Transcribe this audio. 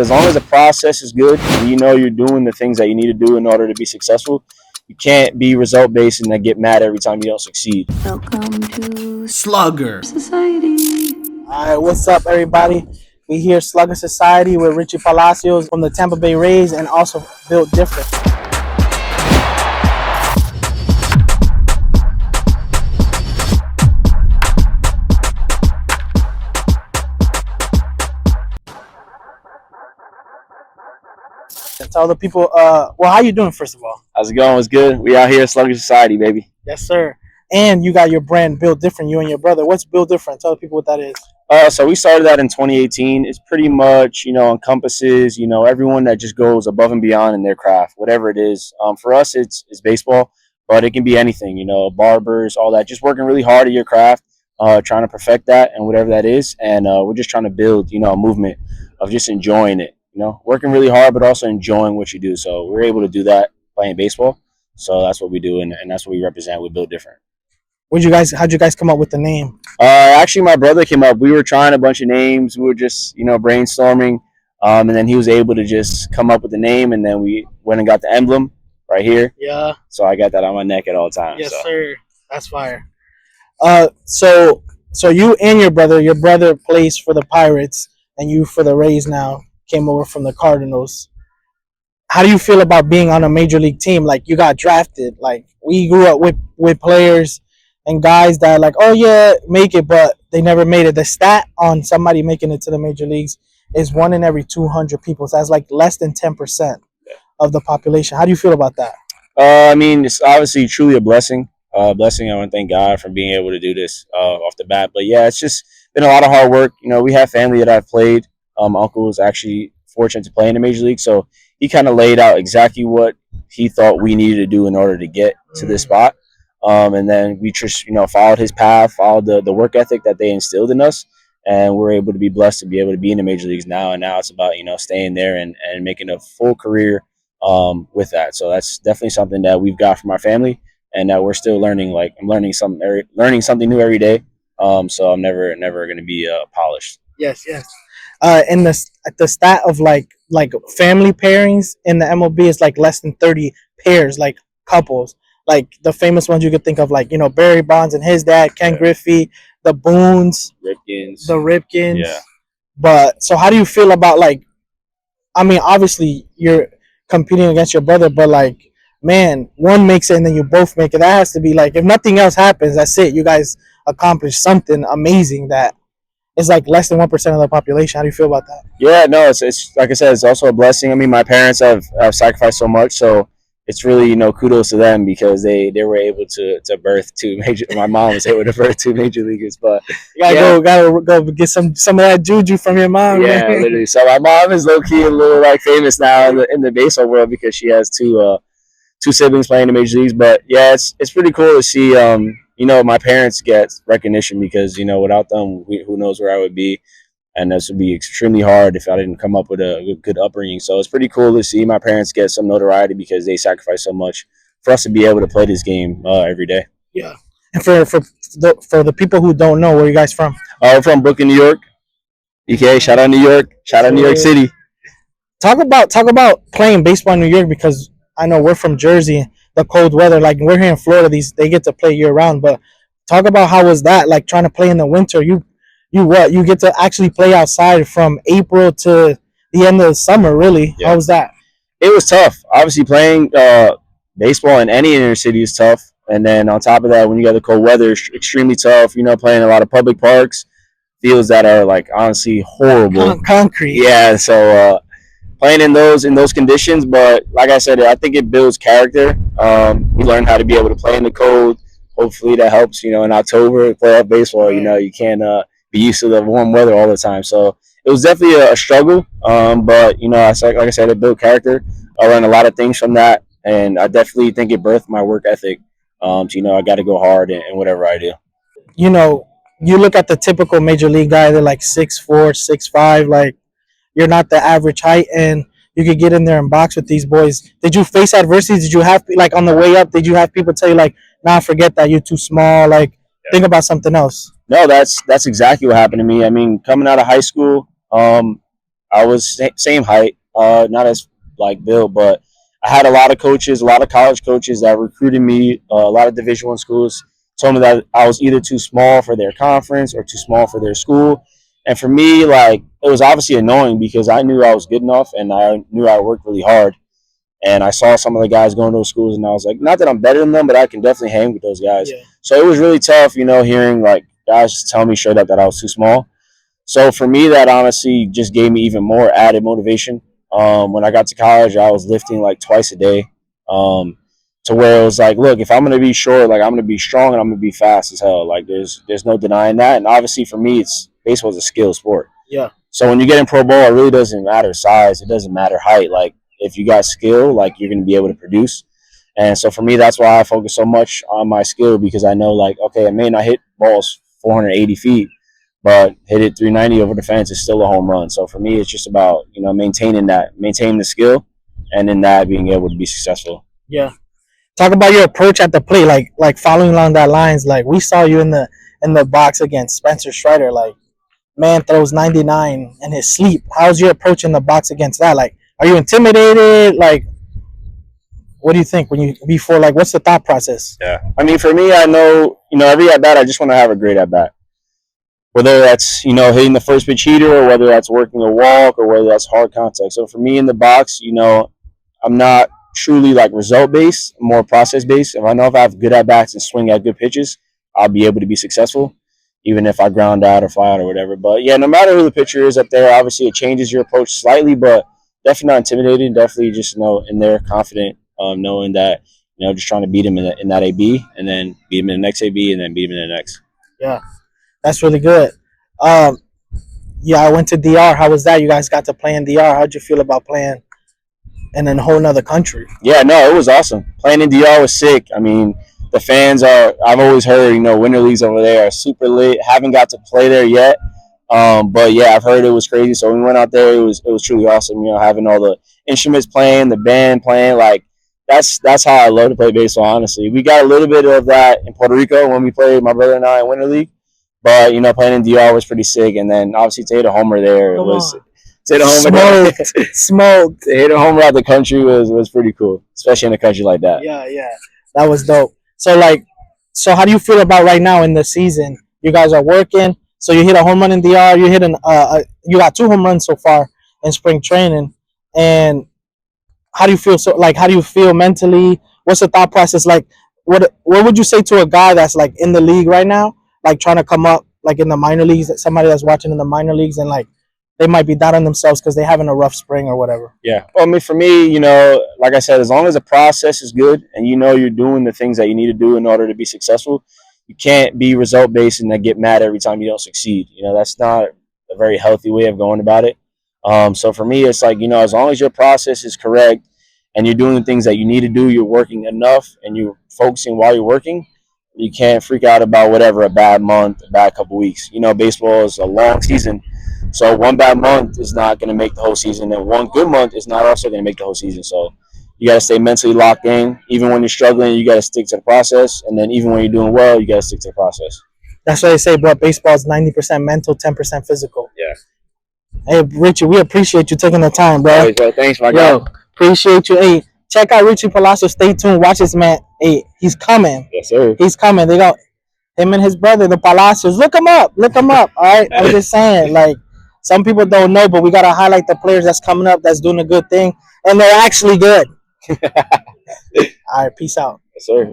as long as the process is good and you know you're doing the things that you need to do in order to be successful, you can't be result based and then get mad every time you don't succeed. Welcome to Slugger Society. All right, what's up, everybody? We here, Slugger Society, with Richie Palacios from the Tampa Bay Rays, and also Built Different. Tell the people, how you doing, first of all? How's it going? It's good. We out here at Slugger Society, baby. Yes, sir. And you got your brand Built Different, you and your brother. What's Built Different? Tell the people what that is. So we started that in 2018. It's pretty much, encompasses, everyone that just goes above and beyond in their craft, whatever it is. For us, it's baseball, but it can be anything, barbers, all that. Just working really hard at your craft, trying to perfect that and whatever that is. And we're just trying to build, a movement of just enjoying it, working really hard, but also enjoying what you do. So we're able to do that playing baseball. So that's what we do, and that's what we represent. We Build Different. How'd you guys come up with the name? Actually, my brother came up. We were trying a bunch of names. We were just, brainstorming. And then he was able to just come up with the name. And then we went and got the emblem right here. Yeah. So I got that on my neck at all times. Yes, sir. That's fire. So you and your brother plays for the Pirates, and you for the Rays now, came over from the Cardinals. How do you feel about being on a major league team? Like, you got drafted. Like, we grew up with players and guys that are like, oh yeah, make it, but they never made it. The stat on somebody making it to the major leagues is 1 in every 200 people. So that's like less than 10% of the population. How do you feel about that? It's obviously truly a blessing. Blessing. I want to thank God for being able to do this off the bat. But yeah, it's just been a lot of hard work. We have family that I've played. Uncle was actually fortunate to play in the major league, so he kind of laid out exactly what he thought we needed to do in order to get to this spot. And then we just, followed his path, followed the work ethic that they instilled in us, and we're able to be blessed to be able to be in the major leagues now. And now it's about, staying there and making a full career with that. So that's definitely something that we've got from our family, and that we're still learning. Like, I'm learning something new every day. So I'm never going to be polished. Yes. And the stat of like family pairings in the MLB is like less than 30 pairs, like couples. Like the famous ones you could think of, like, Barry Bonds and his dad, Ken Griffey, the Boones, the Ripkins. Yeah. But so how do you feel about, like, obviously you're competing against your brother, but like, man, one makes it and then you both make it. That has to be like, if nothing else happens, that's it. You guys accomplished something amazing that is like less than 1% of the population. How do you feel about that? Yeah, no, it's like I said, it's also a blessing. My parents have sacrificed so much, so it's really, kudos to them, because they were able to birth two major. My mom was able to birth two major leaguers, but you gotta go get some of that juju from your mom. Yeah, man. Literally. So my mom is low key a little like famous now in the baseball world, because she has two siblings playing in the major leagues. But yeah, it's pretty cool to see my parents get recognition, because without them, who knows where I would be. And this would be extremely hard if I didn't come up with a good upbringing. So it's pretty cool to see my parents get some notoriety, because they sacrifice so much for us to be able to play this game every day. Yeah. And for the people who don't know, where are you guys from? We're from Brooklyn, New York. Okay, shout out New York. Shout out New York City. Talk about playing baseball in New York, because I know we're from Jersey, the cold weather. Like, we're here in Florida, they get to play year round. But talk about how was that, like, trying to play in the winter. You get to actually play outside from April to the end of the summer, really. Yeah. How was that? It was tough. Obviously, playing baseball in any inner city is tough. And then on top of that, when you got the cold weather, it's extremely tough. Playing a lot of public parks, fields that are, like, honestly horrible. Concrete. Yeah, so playing in those conditions. But like I said, I think it builds character. You learn how to be able to play in the cold. Hopefully that helps, in October, playoff baseball. You can't be used to the warm weather all the time. So it was definitely a struggle. But, like I said, it built character. I learned a lot of things from that. And I definitely think it birthed my work ethic. I got to go hard in whatever I do. You look at the typical major league guy, they're like 6'4", 6'5", like, you're not the average height, and you could get in there and box with these boys. Did you face adversity? Did you have, like, on the way up, did you have people tell you, like, nah, forget that, you're too small, like, think about something else? No, that's exactly what happened to me. Coming out of high school, I I was same height, not as like built, but I had a lot of coaches, a lot of college coaches that recruited me. A lot of Division I schools told me that I was either too small for their conference or too small for their school. And for me, like it was obviously annoying because I knew I was good enough and I knew I worked really hard. And I saw some of the guys going to those schools, and I was like, not that I'm better than them, but I can definitely hang with those guys. Yeah. So it was really tough, hearing like guys just tell me straight up that I was too small. So for me, that honestly just gave me even more added motivation. When I got to college, I was lifting like twice a day, to where it was like, look, if I'm gonna be short, like I'm gonna be strong and I'm gonna be fast as hell. Like there's no denying that. And obviously for me, it's baseball is a skill sport. Yeah. So when you get in pro ball, it really doesn't matter size. It doesn't matter height. Like if you got skill, like you're gonna be able to produce. And so for me, that's why I focus so much on my skill because I know like, okay, I may not hit balls 480 feet, but hit it 390 over the fence is still a home run. So for me, it's just about maintaining the skill, and in that being able to be successful. Yeah. Talk about your approach at the plate, like following along that lines. Like we saw you in the box against Spencer Strider. Like man throws 99 in his sleep. How's your approach in the box against that? Like, are you intimidated? Like, what do you think when you before? Like, what's the thought process? Yeah, I mean, for me, I know every at bat, I just want to have a great at bat. Whether that's hitting the first pitch heater, or whether that's working a walk, or whether that's hard contact. So for me in the box, I'm not truly like result based, more process based. If I have good at bats and swing at good pitches, I'll be able to be successful, even if I ground out or fly out or whatever. But yeah, no matter who the pitcher is up there, obviously it changes your approach slightly, but definitely not intimidating. Definitely just in there confident, knowing that just trying to beat him in that AB, and then beat him in the next AB, and then beat him in the next. Yeah, that's really good. Um, yeah, I went to DR. How was that? You guys got to play in DR. How'd you feel about playing in a whole nother country? Yeah, no, it was awesome. Playing in DR was sick. I mean, the fans are. I've always heard, winter leagues over there are super lit. Haven't got to play there yet, but yeah, I've heard it was crazy. So when we went out there, it was truly awesome. Having all the instruments playing, the band playing, like that's how I love to play baseball. Honestly, we got a little bit of that in Puerto Rico when we played, my brother and I, in winter league. But playing in DR was pretty sick, and then obviously to hit a homer there, it was to hit a homer Smoked. to hit a homer out the country was pretty cool, especially in a country like that. Yeah, that was dope. So how do you feel about right now in the season? You guys are working, so you hit a home run in DR. You hit you got 2 home runs so far in spring training, and how do you feel? So like, how do you feel mentally? What's the thought process like? What would you say to a guy that's like in the league right now, like trying to come up like in the minor leagues? Somebody that's watching in the minor leagues and like they might be down on themselves because they're having a rough spring or whatever. Yeah. Well, I mean, for me, like I said, as long as the process is good and you're doing the things that you need to do in order to be successful, you can't be result based and then get mad every time you don't succeed. That's not a very healthy way of going about it. So for me, it's like, as long as your process is correct and you're doing the things that you need to do, you're working enough and you're focusing while you're working, you can't freak out about whatever, a bad month, a bad couple weeks. Baseball is a long season. So one bad month is not going to make the whole season, and one good month is not also going to make the whole season. So you got to stay mentally locked in. Even when you're struggling, you got to stick to the process, and then even when you're doing well, you got to stick to the process. That's why they say, bro, baseball is 90% mental, 10% physical. Yeah. Hey, Richie, we appreciate you taking the time, bro. Always, bro. Thanks, my guy. Appreciate you. Hey, check out Richie Palacios. Stay tuned. Watch this man. Hey, he's coming. Yes, sir. He's coming. They got him and his brother, the Palacios. Look him up. All right. I'm just saying, like, some people don't know, but we gotta highlight the players that's coming up, that's doing a good thing, and they're actually good. All right. Peace out. Yes, sir.